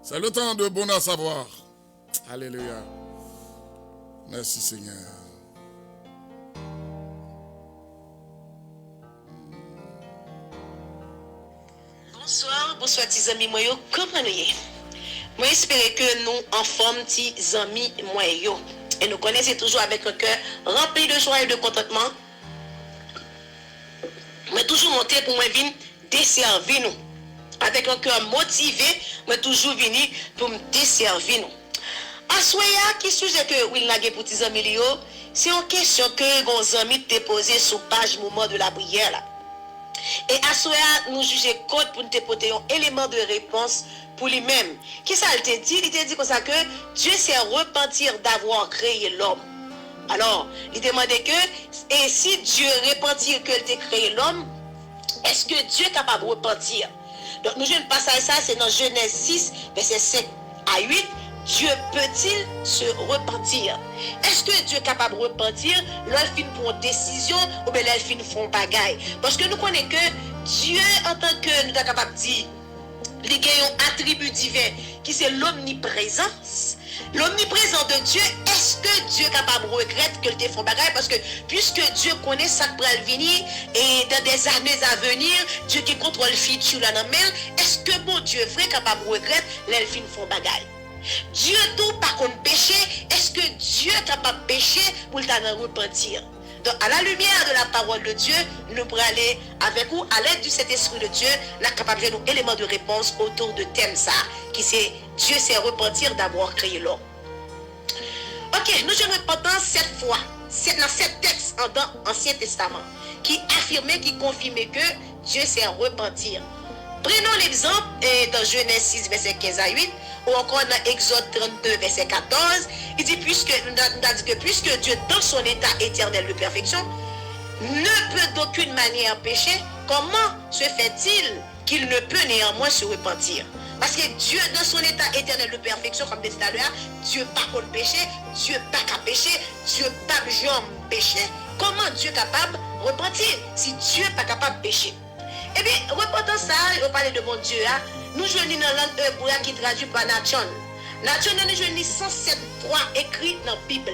C'est le temps de bon à savoir. Alléluia. Merci Seigneur. Bonsoir tes amis moi comment nous y? Moi espérer que nous en forme tes amis moi et nous connaissons toujours avec un cœur rempli de joie et de contentement. Mais toujours monter pour moi venir desservir nous. Avec un cœur motivé, mais toujours venir pour me desservir nous. Assoya qui sujet que Will Nagé pour tes amis c'est une question que vos amis te poser sur page moment de la prière là. Et Assoya nous juger compte pour nous te porter un élément de réponse pour lui-même. Qui ça il te dit? Il te dit comme ça que Dieu s'est repentir d'avoir créé l'homme. Alors, il demandait que, et si Dieu repentir que t'a créé l'homme, est-ce que Dieu est capable de repentir? Donc, nous jouons passage ça, c'est dans Genèse 6, verset 5 à 8. Dieu peut-il se repentir? Est-ce que Dieu est capable de repentir lorsqu'il prend une décision ou bien lorsqu'il fait un bagaille? Parce que nous connaissons que Dieu, en tant que nous sommes capables de dire, il y a un attribut divin qui c'est l'omniprésence. L'omniprésence de Dieu, est-ce que Dieu est capable de regretter que te font bagaille? Parce que puisque Dieu connaît ça qui va venir et dans des années à venir, Dieu qui contrôle le futur là dans main, est-ce que bon Dieu est vrai capable de regretter les filles font bagaille? Dieu tout par contre péché, est-ce que Dieu est capable de pécher pour le repentir? Donc, à la lumière de la parole de Dieu, nous pourrons aller avec vous, à l'aide du Saint-Esprit de Dieu, la capable de nous éléments de réponse autour de thème ça, qui c'est Dieu s'est repentir d'avoir créé l'homme. Ok, nous allons pendant 7 fois, dans 7 textes dans l'Ancien Testament, qui affirmaient, qui confirmaient que Dieu s'est repentir. Prenons l'exemple dans Genèse 6, verset 15 à 8, ou encore dans Exode 32, verset 14, il dit puisque Dieu, dans son état éternel de perfection, ne peut d'aucune manière pécher, comment se fait-il qu'il ne peut néanmoins se repentir? Parce que Dieu, dans son état éternel de perfection, comme dit tout à l'heure, Dieu pas contre péché, Dieu pas qu'à pécher, Dieu pas jamais péché. Comment Dieu est capable de repentir si Dieu n'est pas capable de pécher? Eh bien, repentant ça, on parle de mon Dieu, hein? Nous jouons dans la langue hébreu qui traduit par Nathan. Nathan, nous jouons 107 fois écrit dans la Bible.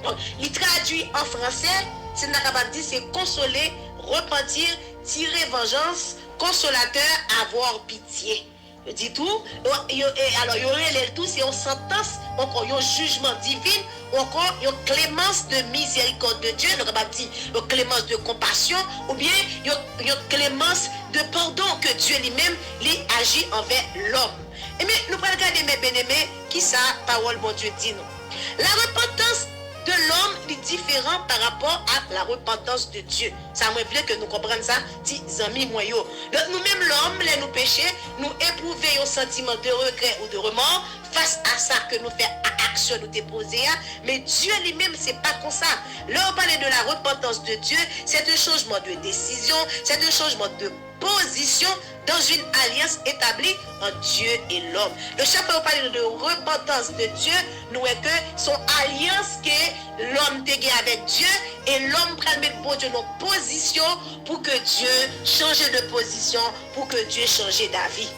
Donc, il traduit en français, c'est capable de dire, c'est consoler, repentir, tirer vengeance, consolateur, avoir pitié. Je dis tout. Alors, il y aurait tout, c'est une sentence, encore un jugement divin, encore une clémence de miséricorde de Dieu, nous capable dire une clémence de compassion, ou bien une clémence de pardon que Dieu lui-même agit envers l'homme. Et bien, nous allons regarder mes bien-aimés, qui ça, parole mon Dieu dit nous. La repentance de l'homme est différent par rapport à la repentance de Dieu. Ça me plaît que nous comprenions ça, dit amis moyaux. Donc nous-mêmes l'homme, les nous péchés, nous éprouver un sentiment de regret ou de remords face à ça que nous faisons action nous déposer. Mais Dieu lui-même, c'est pas comme ça. Là, on parlait de la repentance de Dieu, c'est un changement de décision, c'est un changement de position dans une alliance établie entre Dieu et l'homme. Le chapitre parle de repentance de Dieu, nous est que son alliance que l'homme te gagne avec Dieu et l'homme prend mettre pour Dieu nos positions pour que Dieu change de position, pour que Dieu change d'avis.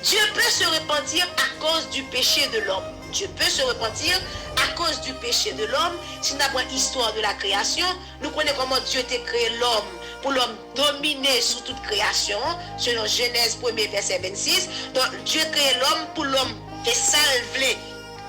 Dieu peut se repentir à cause du péché de l'homme. Dieu peut se repentir à cause du péché de l'homme. Si nous avons l'histoire de la création, nous connaissons comment Dieu a créé l'homme pour l'homme dominer sur toute création, selon Genèse 1er verset 26. Donc Dieu a créé l'homme pour l'homme et salver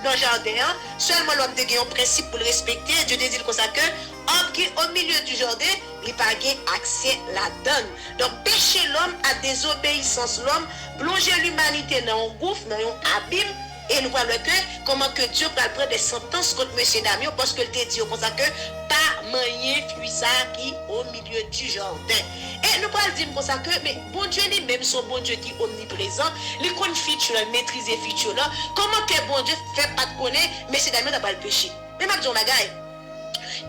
dans le jardin. Seulement l'homme a un principe pour le respecter. Dieu dit comme ça que homme qui au milieu du jardin, il n'a pas accès là-dedans. Donc pécher l'homme à désobéissance l'homme, plonger l'humanité dans un gouffre, dans un abîme. Et nous voyons que comment que Dieu va prendre des sentences contre M. Damien parce que te dit comme ça que pas manier ça qui au milieu du jardin. Et nous allons dire comme ça que mais bon Dieu lui-même son bon Dieu qui est omniprésent, il connaît futur, maîtriser futur là. Comment que bon Dieu fait pas de connaître M. Damien n'a pas le péché. Mais ma John Bagaille.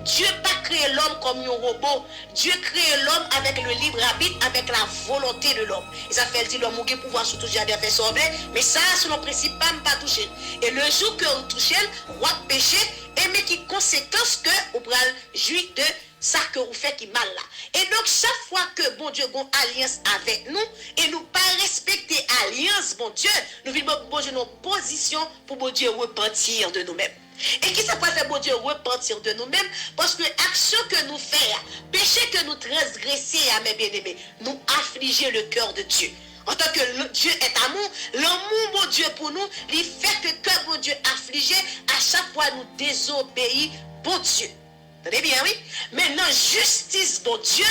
Dieu n'a pas créé l'homme comme un robot. Dieu crée l'homme avec le libre arbitre, avec la volonté de l'homme. Et ça fait dire l'homme a pouvoir sur tout jardin faire sauver, mais ça, selon le principe, pas toucher. Et le jour que vous touchez, vous péché, et mais qui conséquence que vous prenez jouir de ça que vous faites qui mal là. Et donc, chaque fois que bon Dieu a une alliance avec nous, et nous pas respecter alliance, bon Dieu, nous vivons bon Dieu, nos positions pour bon Dieu repentir de nous-mêmes. Et qui ça peut faire bon Dieu repentir de nous-mêmes? Parce que l'action que nous faisons, péché que nous transgressons, mes bien-aimés, nous affliger le cœur de Dieu. En tant que Dieu est amour, l'amour, mon Dieu, pour nous, il fait que cœur, mon Dieu, affligé, à chaque fois nous désobéit, bon Dieu. Tenez bien, oui? Maintenant, justice, bon Dieu.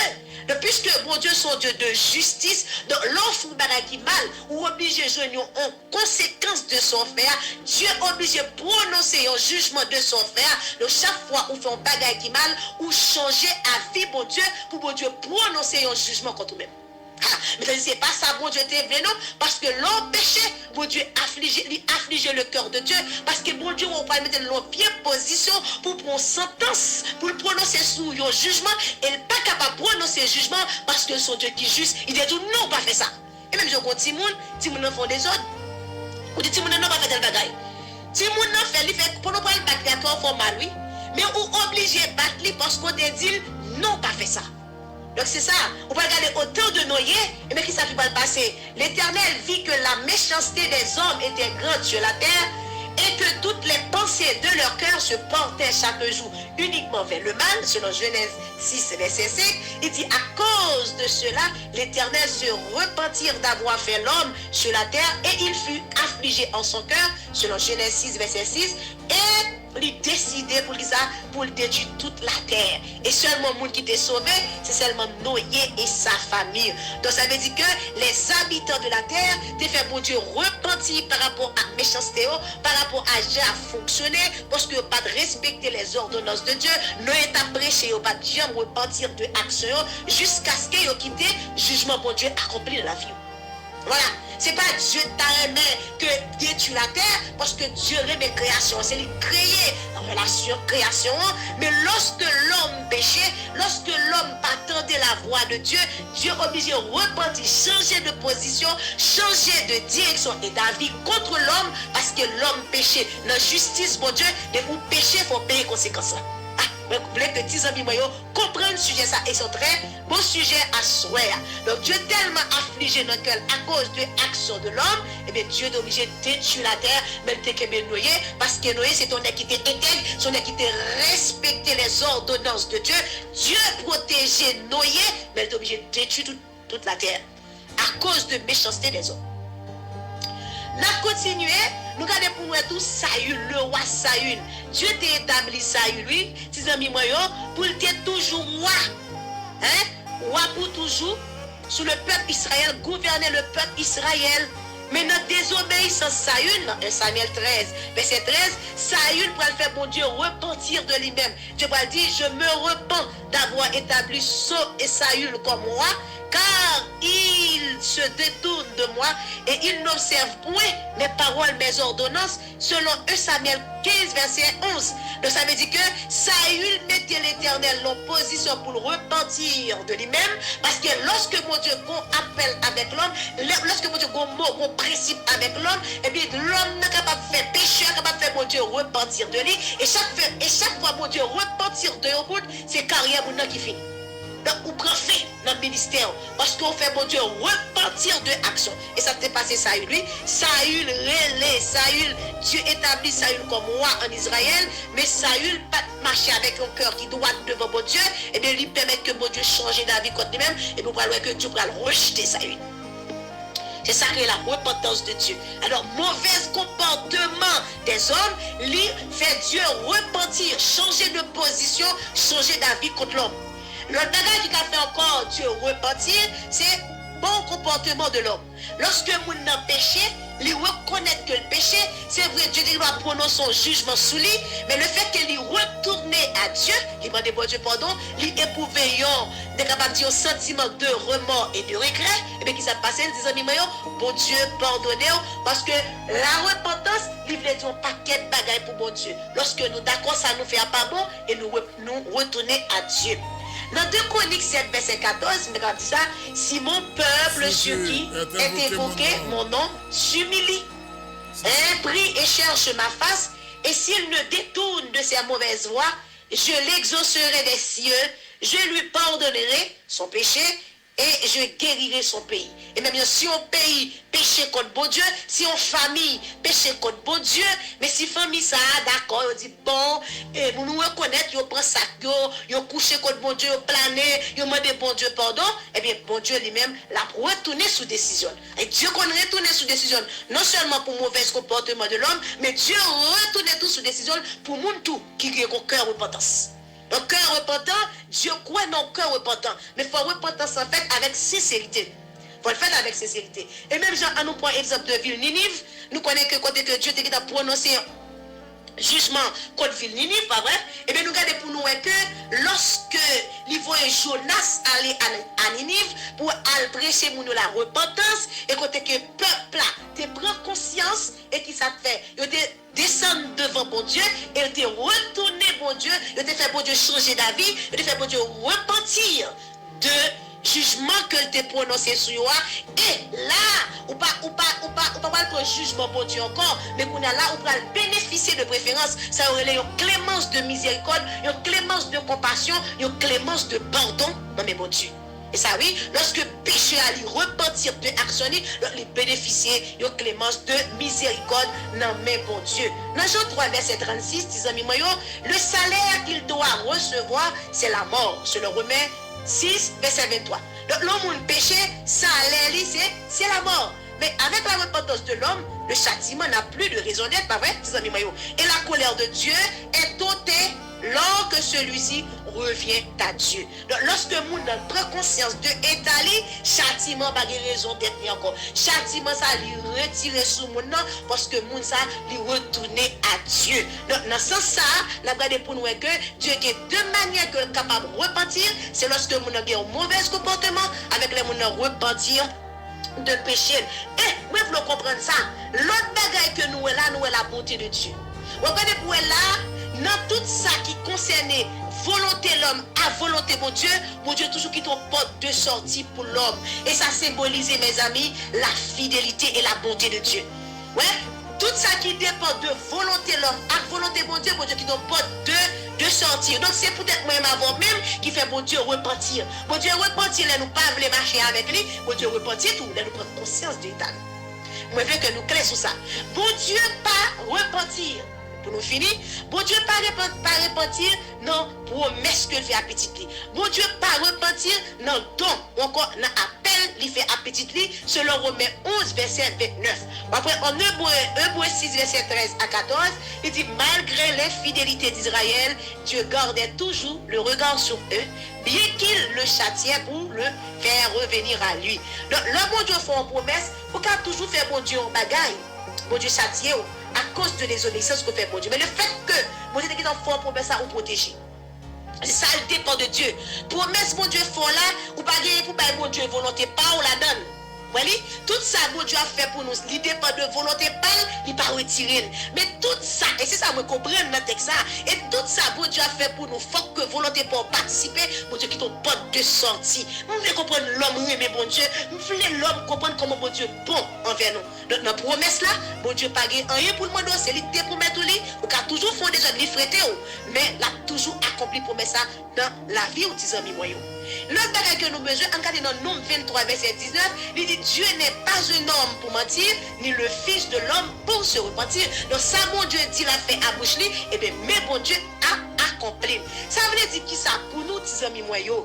Puisque bon Dieu sont Dieu de justice, donc l'offre qui mal, ou obligé de jouer en conséquence de son frère, Dieu obligé de prononcer un jugement de son frère. Donc chaque fois où fait un bagage qui mal, ou changer à vie, bon Dieu, pour bon Dieu prononcer un jugement contre nous-mêmes. Mais ce n'est pas ça, bon Dieu, t'es vrai, non? Parce que l'homme péché, bon Dieu affliger le cœur de Dieu. Parce que bon Dieu, on va mettre l'homme bien position pour prendre sentence, pour le prononcer sous un jugement. Et il n'est pas capable de prononcer jugement parce que son Dieu qui est juste, il dit tout, non, pas fait ça. Et même si on dit, Timoun font des ordres. Ou dit, Timoun n'a pas fait tel bagaille. Timoun n'a fait, pour nous pas le battre, d'accord, formal, oui. Mais on obligé de battre parce qu'on te dit, non, pas fait ça. Donc c'est ça, on va regarder autant de noyés, et bien qui ça qui va le passer? L'Éternel vit que la méchanceté des hommes était grande sur la terre, et que toutes les pensées de leur cœur se portaient chaque jour uniquement vers le mal, selon Genèse 6, verset 5. Il dit, à cause de cela, l'Éternel se repentit d'avoir fait l'homme sur la terre, et il fut affligé en son cœur, selon Genèse 6, verset 6, et il décidé pour détruire toute la terre. Et seulement le monde qui était sauvé, c'est seulement Noé et sa famille. Donc ça veut dire que les habitants de la terre t'ont fait bon Dieu repentir par rapport à méchanceté, par rapport à Dieu à fonctionner, parce que pas de respecter les ordonnances de Dieu. Noé t'a prêché, pas de jamais repentir de action jusqu'à ce qu'il ait quitté jugement bon Dieu accompli dans la vie. Voilà, c'est pas Dieu t'a aimé que détruit la terre, parce que Dieu remet création, c'est lui créer la relation création, mais lorsque l'homme péchait, lorsque l'homme attendait la voix de Dieu, Dieu obligé de repentir, changer de position, changer de direction et d'avis contre l'homme, parce que l'homme péchait. La justice, mon Dieu, et pour pécher, il faut payer conséquences. Les petits amis comprennent ce sujet ça et c'est un très bon sujet à souhait. Donc Dieu tellement affligé notre cœur à cause de l'action de l'homme, et bien Dieu est obligé de détruire la terre, même que Noé, parce que Noé c'est ton équité intègre, son équité respecter les ordonnances de Dieu. Dieu protégeait Noé, mais il est obligé de détruire toute la terre à cause de méchanceté des hommes. Nous avons continué, nous regardons pour nous tout Saül, le roi Saül. Dieu t'a établi Saül, lui, tes amis moyens, pour le être toujours roi. Hein? Roi pour toujours, sous le peuple Israël, gouverner le peuple Israël. Mais notre désobéissance, Saül, dans 1 Samuel 13, verset 13, Saül va le faire, bon Dieu, repentir de lui-même. Dieu va dire, je me repens d'avoir établi Saul et Saül comme roi, car il se détourne de moi et il n'observe point mes paroles, mes ordonnances, selon 1 Samuel 15, verset 11. Donc ça veut dire que Saül mettait l'Éternel en position pour le repentir de lui-même, parce que lorsque mon Dieu appelle avec l'homme, lorsque mon Dieu mon principe avec l'homme, et bien l'homme n'est capable de faire péché, capable de faire mon Dieu repentir de lui, et chaque fois mon Dieu repentir de route, c'est carrière mon qui finit. Donc, on prend fait dans le ministère parce qu'on fait, mon Dieu, repentir de action. Et ça s'est passé, Saül, lui. Saül relais, Saül, Dieu établit Saül comme roi en Israël, mais Saül pas marcher avec un cœur qui doit devant mon Dieu, et bien lui permettre que mon Dieu change d'avis contre lui-même, et nous voyons que Dieu va le rejeter, Saül. C'est ça qui est la repentance de Dieu. Alors, mauvais comportement des hommes, lui, fait Dieu repentir, changer de position, changer d'avis contre l'homme. Le bagage qui a fait encore Dieu repentir, c'est bon comportement de l'homme. Lorsque moun n'a péché, il reconnaît que le péché, c'est vrai, Dieu doit prononcer son jugement sous lui, mais le fait qu'il retourne à Dieu, il demande bon Dieu pardon, il éprouve un sentiment de remords et de regret, et bien qui s'est passé, il dit bon Dieu pardonnez-vous, parce que la repentance, il veut dire un paquet de bagailles pour bon Dieu. Lorsque nous d'accord, ça nous fait pas bon, et nous retourner à Dieu. Dans 2 Chroniques 7, verset 14, regarde ça, si mon peuple sur qui est évoqué mon nom s'humilie, prie et cherche ma face, et s'il ne détourne de ses mauvaises voies, je l'exaucerai des cieux, je lui pardonnerai son péché et je guérirai son pays. Et même si on pays péché contre bon Dieu, si on famille péché contre bon Dieu, mais si famille ça, d'accord, on dit bon, et pour nous reconnaître, on prend ça, on couché contre bon Dieu, on plané, on demande bon Dieu pardon, et bien bon Dieu lui-même l'a retourné sous décision. Et Dieu qu'on retourne sous décision, non seulement pour mauvais comportement de l'homme, mais Dieu retourne tout sous décision pour moun tout qui a un cœur repentance. Un cœur repentant, Dieu croit dans le cœur repentant. Mais il faut repentance en fait avec sincérité. Il faut le faire avec sincérité. Et même Jean, à nous prendre l'exemple de ville Ninive, nous connaissons que côté que Dieu a prononcé jugement contre ville Ninive, pas vrai? Et bien nous regardons pour nous que lorsque il voyait Jonas aller à Ninive pour aller prêcher pour nous la repentance, et côté que peuple là, te prend conscience et qui ça fait, il descendre devant bon Dieu, et il te retourné bon Dieu, il te fait bon Dieu changer d'avis, il te fait bon Dieu repentir de jugement que t'a prononcé sur toi. Et là, ou pas le jugement bon Dieu encore, mais qu'on a là, on va bénéficier de préférence. Ça aurait une clémence de miséricorde, une clémence de compassion, une clémence de pardon dans mes bon Dieu. Et ça oui, lorsque péché allait repentir de action, il bénéficier de clémence de miséricorde dans mes bon Dieu. Dans Jean 3, verset 36, disant le salaire qu'il doit recevoir, c'est la mort. Selon Romains 6, verset 23. L'homme péché, salaire, c'est la mort. Mais avec la repentance de l'homme, le châtiment n'a plus de raison d'être, pas vrai? Et la colère de Dieu est ôtée lorsque celui-ci revient à Dieu. Donc, lorsque le monde prend conscience de étaler, châtiment n'a pas de raison d'être encore. Châtiment, ça lui retirer sous le monde parce que le monde, ça lui retourner à Dieu. Donc, dans ce sens, ça, la regardez pour nous que Dieu est deux manières que capable de repentir. C'est lorsque le monde a un mauvais comportement, avec les monde repentir de péché. Et, vous voulez comprendre ça. L'autre bagaille que nous est là, nous est la bonté de Dieu. Vous regardez pour là, dans tout ça qui concerne volonté l'homme à volonté mon Dieu toujours qui une porte de sortie pour l'homme. Et ça symbolise, mes amis, la fidélité et la bonté de Dieu. Ouais, tout ça qui dépend de volonté l'homme à volonté mon Dieu qui une porte de sortir. Donc c'est peut-être même avant même qui fait mon Dieu repentir. Mon Dieu repentir, là nous pas voulons marcher avec lui. Mon Dieu repentir tout, là nous prendre conscience de l'état. Moi je veux que nous clairs sur ça. Bon Dieu pas repentir. Pour nous finir, bon Dieu pas repentir non promesse que fait à petit lit. Bon Dieu pas repentir non don ou encore dans appel il fait à petit lit selon Romains 11 verset 29. Après en Hébreux 6 verset 13 à 14, il dit malgré l'infidélité d'Israël, Dieu gardait toujours le regard sur eux, bien qu'il le châtiait pour le faire revenir à lui. Donc le bon Dieu fait une promesse, pour qu'a toujours fait bon Dieu en bagaille. Bon Dieu châtier à cause de désobéissance que fait bon Dieu. Mais le fait que bon Dieu est en fort promesse à vous protéger. Ça dépend de Dieu. Promesse bon Dieu fort là, ou pas gagner pour bon Dieu volonté pas ou la donne. Voyez, tout ça bon Dieu a fait pour nous, il dépend de volonté pas, il pas retirer. Mais tout ça, et c'est ça me comprendre dans texte ça, et tout ça bon Dieu a fait pour nous, faut que volonté pour participer, bon Dieu qui ton porte de sortie. Nous voulons comprendre l'homme mais bon Dieu, nous voulons l'homme comprendre comment bon Dieu est bon envers nous. Donc dans promesse là, bon Dieu pas gagner rien pour le monde, c'est lui te promet tout lui, ou qu'a toujours fondé des livreté mais l'a toujours accompli promesse ça dans la vie ou 10 amis moyens. L'autre bagage que nous besoin, regardez dans Nombre 23 verset 19, il dit Dieu n'est pas un homme pour mentir, ni le fils de l'homme pour se repentir. Donc ça, mon Dieu dit l'a fait à bouche li, et bien mais bon Dieu a accompli. Ça veut dire qui ça pour nous, 10 amis moyens.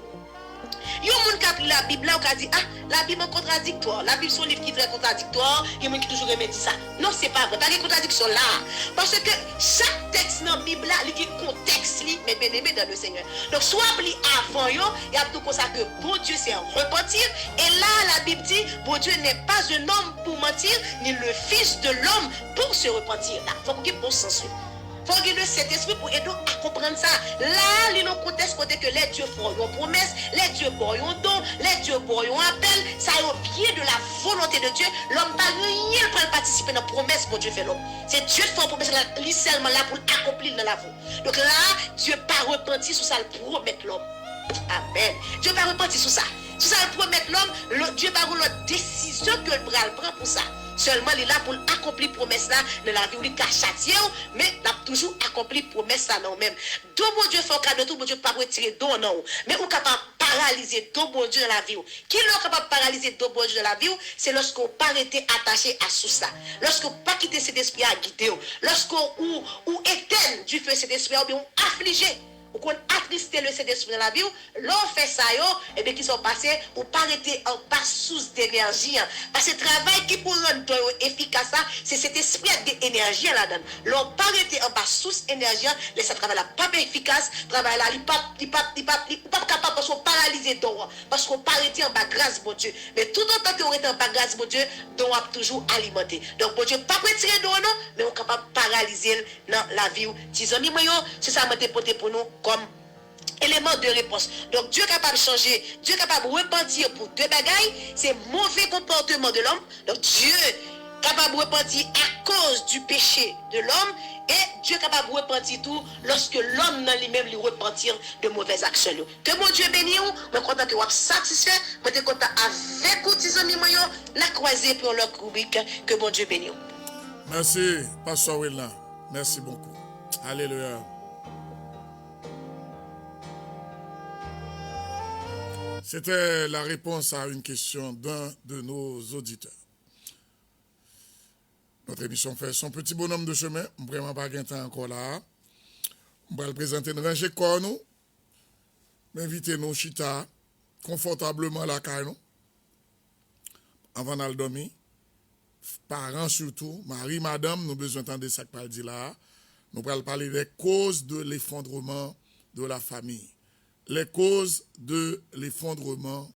Il y a des gens qui la Bible là, qui dit ah, la Bible est contradictoire. La Bible, c'est un livre qui est très contradictoire. Il y a des gens qui toujours remettent ça. Non, c'est pas vrai. Pas de contradiction là. Parce que chaque texte dans la Bible là, il y a un contexte, mais bien aimé dans le Seigneur. Donc, soit il avant, il y a tout comme ça que bon Dieu c'est repentir. Et là, la Bible dit, bon Dieu n'est pas un homme pour mentir, ni le fils de l'homme pour se repentir. Là, il faut qu'il y ait bon sens. Il faut qu'il y ait cet esprit pour aider à comprendre ça. Là, il y a un contexte côté que les dieux font une promesse, les dieux font un don, les dieux font un appel. Ça est au pied de la volonté de Dieu. L'homme n'a rien pour participer dans la promesse que Dieu fait l'homme. C'est Dieu qui fait une promesse, il est seulement là pour accomplir dans la vie. Donc là, Dieu n'a pas repenti sur ça, le promettre l'homme. Amen. Dieu n'a pas repenti sur ça. Sur ça, le promettre l'homme, Dieu n'a pas l'autre décision que le bras prend pour ça. Seulement, il est là pour accomplir la promesse là dans la vie où il a châtié, mais il a toujours accompli la promesse là non même. Donc, mon Dieu fait un cadeau, mon Dieu pas retirer don non. Mais on capable paralyser tout bon Dieu dans la vie. Qui est capable de paralyser tout bon Dieu dans la vie? C'est lorsqu'on pas été attaché à sous ça. Lorsqu'on pas quitté cet esprit à guider. Lorsqu'on ou éteint du feu cet esprit ou bien affligé. Ou qu'on attristé le Saint-Esprit dans la vie, l'on fait ça, et bien qui sont passés, ou pas arrêter en pas sous d'énergie. Parce que le travail qui pour rendre efficace, c'est cet esprit d'énergie là-dedans. L'on pas arrêter en pas sous énergie, laisse ce travail là pas efficace, travail là, il pas capable parce qu'on paralyser d'or, parce qu'on pas arrêter en bas grâce, mon Dieu. Mais tout autant qu'on est en bas grâce, mon Dieu, donc on a toujours alimenté. Donc, mon Dieu, pas retirer d'or, non, mais on est capable de paralyser dans la vie. Si amis, c'est ça m'a déporté pour nous comme élément de réponse. Donc Dieu est capable de changer, Dieu est capable de repentir pour deux bagailles, c'est mauvais comportement de l'homme. Donc Dieu est capable de repentir à cause du péché de l'homme et Dieu est capable de repentir tout lorsque l'homme dans lui-même lui repentir de mauvaises actions. Que mon Dieu bénisse, je suis content que vous êtes satisfait, je suis content avec vous, tes amis, la croisée pour leur rubrique. Que mon Dieu bénisse. Merci, Pasteur Willa. Merci beaucoup. Alléluia. C'était la réponse à une question d'un de nos auditeurs. Notre émission fait son petit bonhomme de chemin. Vraiment pas de temps encore là. On va le présenter une rangée corps nous. Invitez nous chita confortablement la caille nous. Avant d'aller dormir. Parents surtout, Marie, madame, nous avons besoin d'entendre ça que dit là. Nous allons parler des causes de l'effondrement de la famille. Les causes de l'effondrement